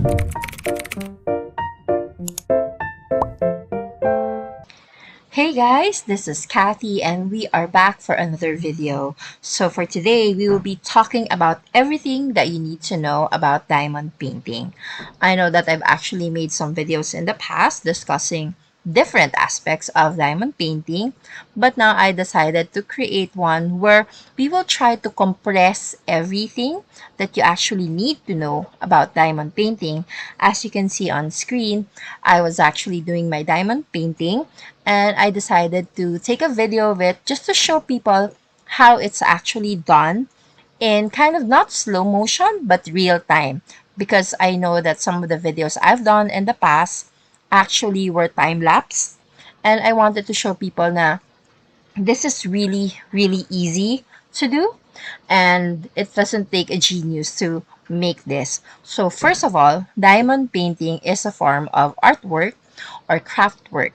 Hey guys, this is Kathy and we are back for another video. So for today, we will be talking about everything that you need to know about diamond painting. I know that I've actually made some videos in the past discussing different aspects of diamond painting, but now I decided to create one where we will try to compress everything that you actually need to know about diamond painting. As you can see on screen, I was actually doing my diamond painting and I decided to take a video of it just to show people how it's actually done in kind of not slow motion but real time, because I know that some of the videos I've done in the past actually were time lapse, and I wanted to show people na this is really easy to do and it doesn't take a genius to make this. So first of all, diamond painting is a form of artwork or craft work.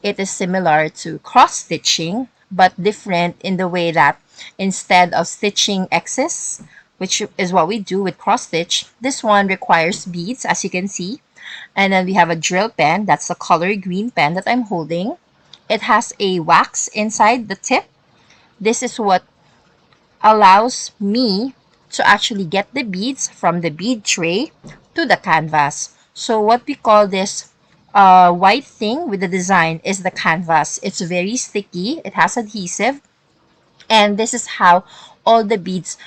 It is similar to cross stitching but different in the way that instead of stitching X's, which is what we do with cross stitch, this one requires beads, as you can see. And then we have a drill pen, that's the color green pen that I'm holding. It has a wax inside the tip. This is what allows me to actually get the beads from the bead tray to the canvas. So what we call this white thing with the design is the canvas. It's very sticky. It has adhesive. And this is how all the beads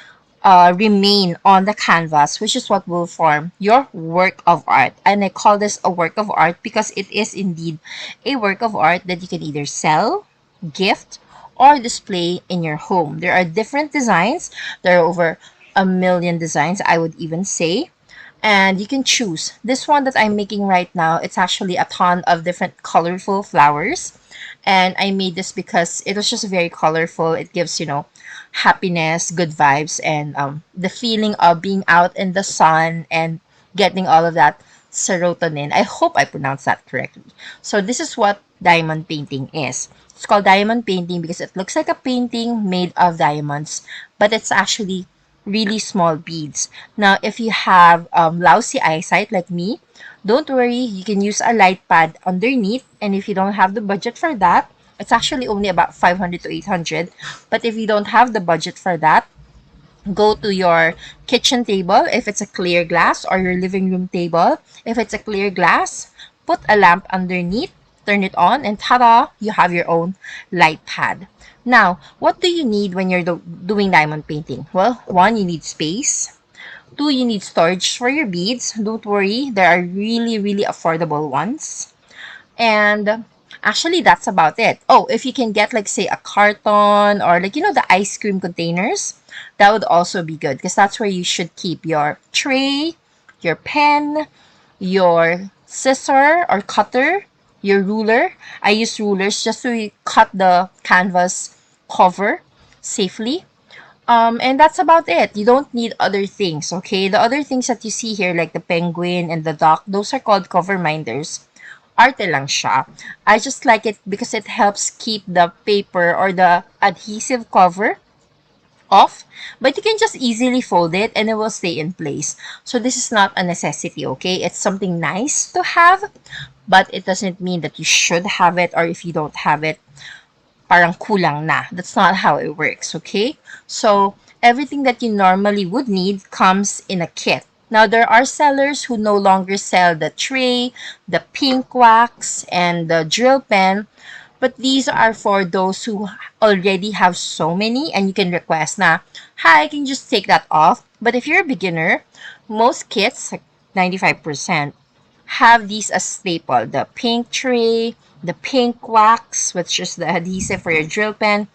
remain on the canvas, which is what will form your work of art. And I call this a work of art because it is indeed a work of art that you can either sell, gift, or display in your home. There are different designs. There are over a million designs, I would even say. And you can choose. This one that I'm making right now, it's actually a ton of different colorful flowers. And I made this because it was just very colorful. It gives, happiness, good vibes, and the feeling of being out in the sun and getting all of that serotonin. I hope I pronounced that correctly. So this is what diamond painting is. It's called diamond painting because it looks like a painting made of diamonds, but it's actually really small beads. Now, if you have lousy eyesight like me, don't worry, you can use a light pad underneath, and if you don't have the budget for that, it's actually only about 500 to 800. But if you don't have the budget for that, go to your kitchen table if it's a clear glass, or your living room table if it's a clear glass. Put a lamp underneath, turn it on, and ta-da, you have your own light pad. Now, what do you need when you're doing diamond painting? Well, one, you need space. Two, you need storage for your beads. Don't worry, there are really affordable ones. And actually, that's about it. Oh, if you can get, like, say, a carton or, like, the ice cream containers, that would also be good because that's where you should keep your tray, your pen, your scissor or cutter, your ruler. I use rulers just to cut the canvas cover safely. And that's about it. You don't need other things, okay? The other things that you see here, like the penguin and the duck, those are called cover minders. Arte lang siya. I just like it because it helps keep the paper or the adhesive cover off, but you can just easily fold it and it will stay in place. So this is not a necessity, okay? It's something nice to have, but it doesn't mean that you should have it, or if you don't have it, parang kulang na. That's not how it works, okay? So everything that you normally would need comes in a kit. Now, there are sellers who no longer sell the tray, the pink wax, and the drill pen, but these are for those who already have so many, and you can request na, hi, I can just take that off. But if you're a beginner, most kits, like 95%, have these as staple. The pink tray, the pink wax, which is the adhesive for your drill pen,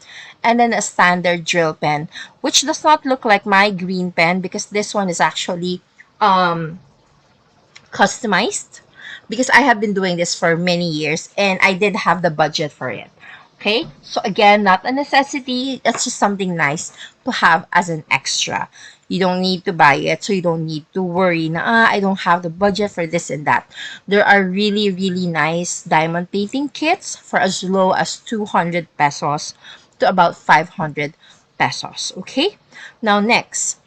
and then a standard drill pen, which does not look like my green pen because this one is actually um, customized, because I have been doing this for many years and I did have the budget for it. Okay, so again, not a necessity. It's just something nice to have as an extra. You don't need to buy it, so you don't need to worry na, I don't have the budget for this and that. There are really nice diamond painting kits for as low as 200 pesos to about 500 pesos. Okay, now next,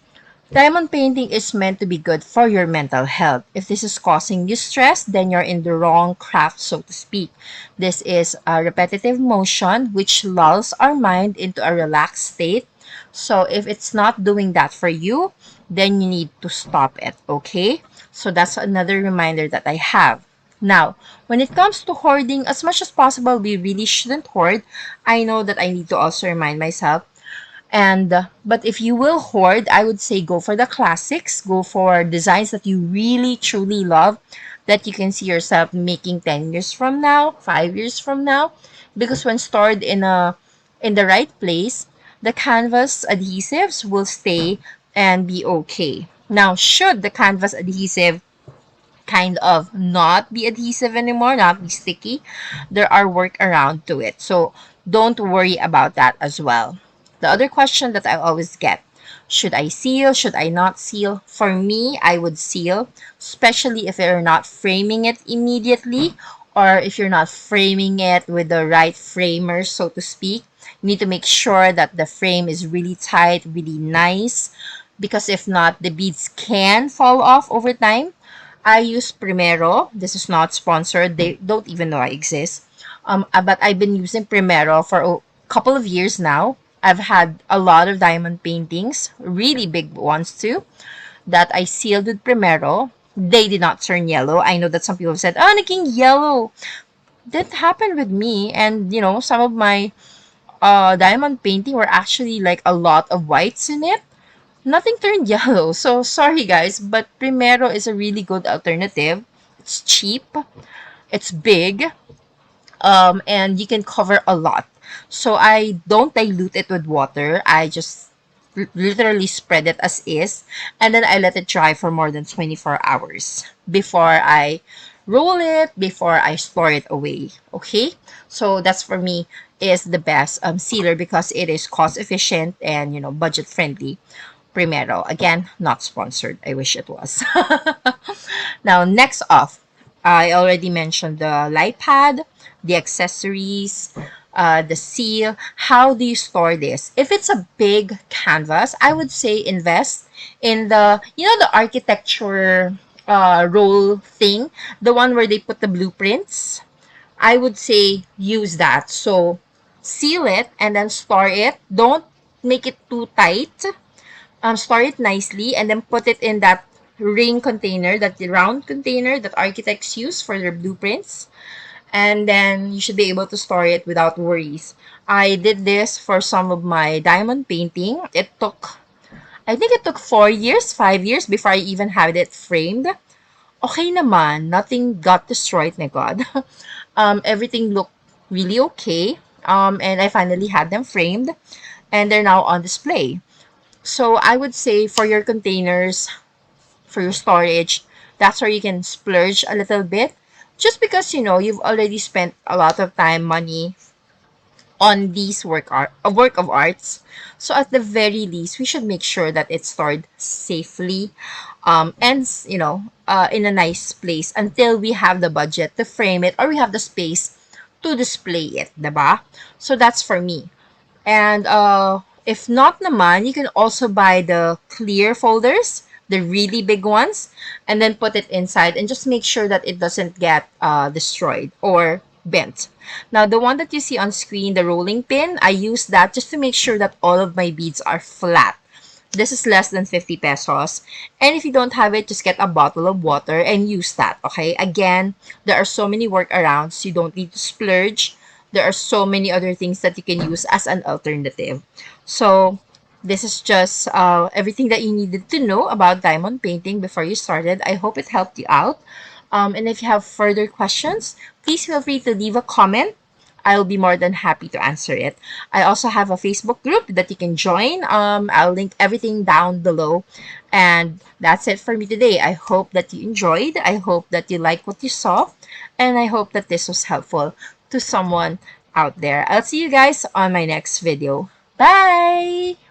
Diamond painting is meant to be good for your mental health. If this is causing you stress, then you're in the wrong craft, so to speak. This is a repetitive motion which lulls our mind into a relaxed state. So if it's not doing that for you, then you need to stop it, okay? So that's another reminder that I have. Now, when it comes to hoarding, as much as possible, we really shouldn't hoard. I know that I need to also remind myself, and but if you will hoard, I would say go for the classics, go for designs that you really truly love, that you can see yourself making 10 years from now, 5 years from now, because when stored in the right place, the canvas adhesives will stay and be okay. Now, should the canvas adhesive kind of not be adhesive anymore, not be sticky, there are workaround to it. So don't worry about that as well. The other question that I always get, should I seal? Should I not seal? For me, I would seal, especially if you're not framing it immediately or if you're not framing it with the right framer, so to speak. You need to make sure that the frame is really tight, really nice, because if not, the beads can fall off over time. I use Primero. This is not sponsored. They don't even know I exist. But I've been using Primero for a couple of years now. I've had a lot of diamond paintings, really big ones too, that I sealed with Primero. They did not turn yellow. I know that some people have said, "Oh, naging yellow." That happened with me, and some of my diamond painting were actually like a lot of whites in it. Nothing turned yellow. So sorry guys, but Primero is a really good alternative. It's cheap, it's big, and you can cover a lot. So I don't dilute it with water. I just literally spread it as is, and then I let it dry for more than 24 hours before I roll it, before I store it away. Okay? So that's for me is the best sealer because it is cost efficient and budget friendly. Primero. Again, not sponsored. I wish it was. Now, next off, I already mentioned the light pad, the accessories, the seal. How do you store this? If it's a big canvas, I would say invest in the architecture roll thing, the one where they put the blueprints. I would say use that. So seal it and then store it. Don't make it too tight. Store it nicely and then put it in that ring container, that round container that architects use for their blueprints. And then you should be able to store it without worries. I did this for some of my diamond painting. I think it took 4 years, 5 years before I even had it framed. Okay naman, nothing got destroyed, my God. Everything looked really okay. And I finally had them framed and they're now on display. So I would say for your containers, for your storage, that's where you can splurge a little bit. Just because you've already spent a lot of time, money on these work of arts. So at the very least, we should make sure that it's stored safely, and in a nice place until we have the budget to frame it or we have the space to display it, diba? So that's for me. And if not naman, you can also buy the clear folders, the really big ones, and then put it inside and just make sure that it doesn't get destroyed or bent. Now, the one that you see on screen, the rolling pin, I use that just to make sure that all of my beads are flat. This is less than 50 pesos. And if you don't have it, just get a bottle of water and use that, okay? Again, there are so many workarounds. You don't need to splurge. There are so many other things that you can use as an alternative. So, this is just everything that you needed to know about diamond painting before you started. I hope it helped you out. And if you have further questions, please feel free to leave a comment. I'll be more than happy to answer it. I also have a Facebook group that you can join. I'll link everything down below. And that's it for me today. I hope that you enjoyed. I hope that you like what you saw. And I hope that this was helpful to someone out there. I'll see you guys on my next video. Bye!